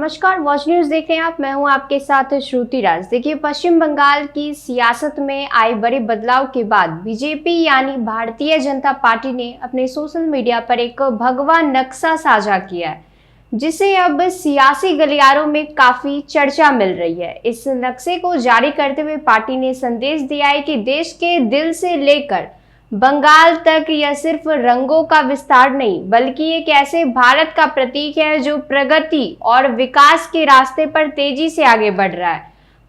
नमस्कार, watch news देख रहे हैं आप। मैं हूं आपके साथ श्रुति राज। देखिए, पश्चिम बंगाल की सियासत में आए बड़े बदलाव के बाद बीजेपी यानी भारतीय जनता पार्टी ने अपने सोशल मीडिया पर एक भगवा नक्शा साझा किया है, जिसे अब सियासी गलियारों में काफी चर्चा मिल रही है। इस नक्शे को जारी करते हुए पार्टी ने संदेश दिया है कि देश के दिल से लेकर बंगाल तक यह सिर्फ रंगों का विस्तार नहीं, बल्कि एक ऐसे भारत का प्रतीक है जो प्रगति और विकास के रास्ते पर तेजी से आगे बढ़ रहा है।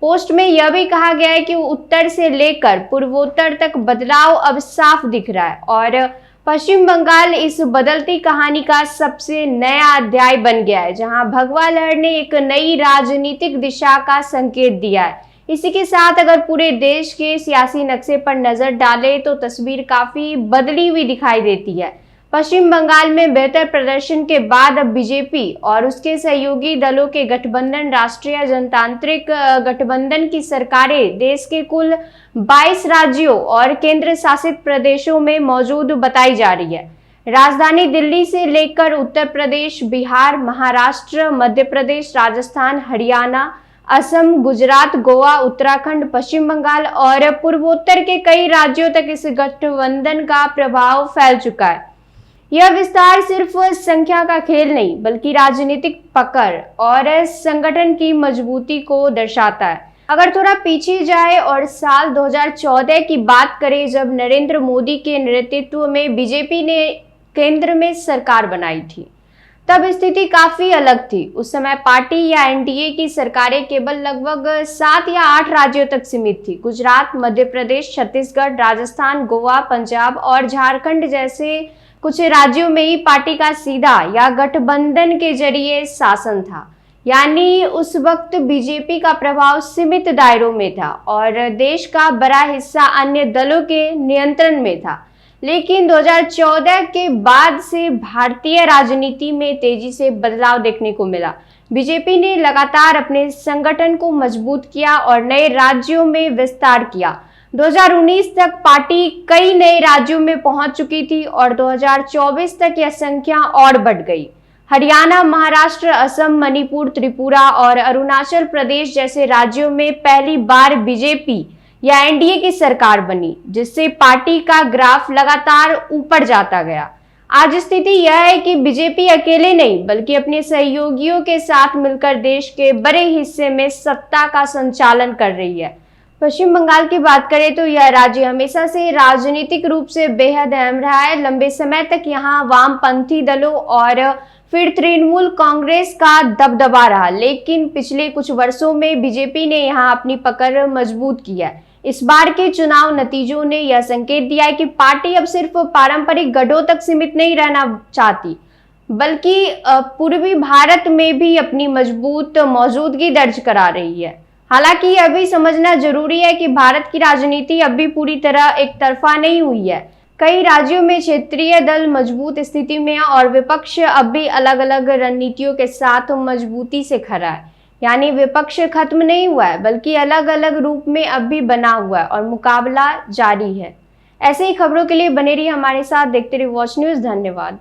पोस्ट में यह भी कहा गया है कि उत्तर से लेकर पूर्वोत्तर तक बदलाव अब साफ दिख रहा है और पश्चिम बंगाल इस बदलती कहानी का सबसे नया अध्याय बन गया है, जहां भगवा लहर ने एक नई राजनीतिक दिशा का संकेत दिया है। इसी के साथ अगर पूरे देश के सियासी नक्शे पर नजर डालें तो तस्वीर काफी बदली हुई दिखाई देती है। पश्चिम बंगाल में बेहतर प्रदर्शन के बाद अब बीजेपी और उसके सहयोगी दलों के गठबंधन राष्ट्रीय जनतांत्रिक गठबंधन की सरकारें देश के कुल 22 राज्यों और केंद्र शासित प्रदेशों में मौजूद बताई जा रही है। राजधानी दिल्ली से लेकर उत्तर प्रदेश, बिहार, महाराष्ट्र, मध्य प्रदेश, राजस्थान, हरियाणा, असम, गुजरात, गोवा, उत्तराखंड, पश्चिम बंगाल और पूर्वोत्तर के कई राज्यों तक इस गठबंधन का प्रभाव फैल चुका है। यह विस्तार सिर्फ संख्या का खेल नहीं, बल्कि राजनीतिक पकड़ और संगठन की मजबूती को दर्शाता है। अगर थोड़ा पीछे जाए और साल 2014 की बात करें, जब नरेंद्र मोदी के नेतृत्व में बीजेपी ने केंद्र में सरकार बनाई थी, तब स्थिति काफी अलग थी। उस समय पार्टी या एनडीए की सरकारें केवल लगभग 7 या 8 राज्यों तक सीमित थी। गुजरात, मध्य प्रदेश, छत्तीसगढ़, राजस्थान, गोवा, पंजाब और झारखंड जैसे कुछ राज्यों में ही पार्टी का सीधा या गठबंधन के जरिए शासन था। यानी उस वक्त बीजेपी का प्रभाव सीमित दायरों में था और देश का बड़ा हिस्सा अन्य दलों के नियंत्रण में था। लेकिन 2014 के बाद से भारतीय राजनीति में तेजी से बदलाव देखने को मिला। बीजेपी ने लगातार अपने संगठन को मजबूत किया और नए राज्यों में विस्तार किया। 2019 तक पार्टी कई नए राज्यों में पहुंच चुकी थी और 2024 तक यह संख्या और बढ़ गई। हरियाणा, महाराष्ट्र, असम, मणिपुर, त्रिपुरा और अरुणाचल प्रदेश जैसे राज्यों में पहली बार बीजेपी या एनडीए की सरकार बनी, जिससे पार्टी का ग्राफ लगातार ऊपर जाता गया। आज स्थिति यह है कि बीजेपी अकेले नहीं, बल्कि अपने सहयोगियों के साथ मिलकर देश के बड़े हिस्से में सत्ता का संचालन कर रही है। पश्चिम बंगाल की बात करें तो यह राज्य हमेशा से राजनीतिक रूप से बेहद अहम रहा है। लंबे समय तक यहाँ वामपंथी दलों और फिर तृणमूल कांग्रेस का दबदबा रहा, लेकिन पिछले कुछ वर्षों में बीजेपी ने यहाँ अपनी पकड़ मजबूत की है। इस बार के चुनाव नतीजों ने यह संकेत दिया है कि पार्टी अब सिर्फ पारंपरिक गढ़ों तक सीमित नहीं रहना चाहती, बल्कि पूर्वी भारत में भी अपनी मजबूत मौजूदगी दर्ज करा रही है। हालांकि यह भी समझना जरूरी है कि भारत की राजनीति अब भी पूरी तरह एक तरफा नहीं हुई है। कई राज्यों में क्षेत्रीय दल मजबूत स्थिति में है और विपक्ष अब भी अलग अलग रणनीतियों के साथ मजबूती से खड़ा है। यानी विपक्ष खत्म नहीं हुआ है, बल्कि अलग अलग रूप में अब भी बना हुआ है और मुकाबला जारी है। ऐसे ही खबरों के लिए बने रहिए हमारे साथ, देखते रहिए वॉच न्यूज। धन्यवाद।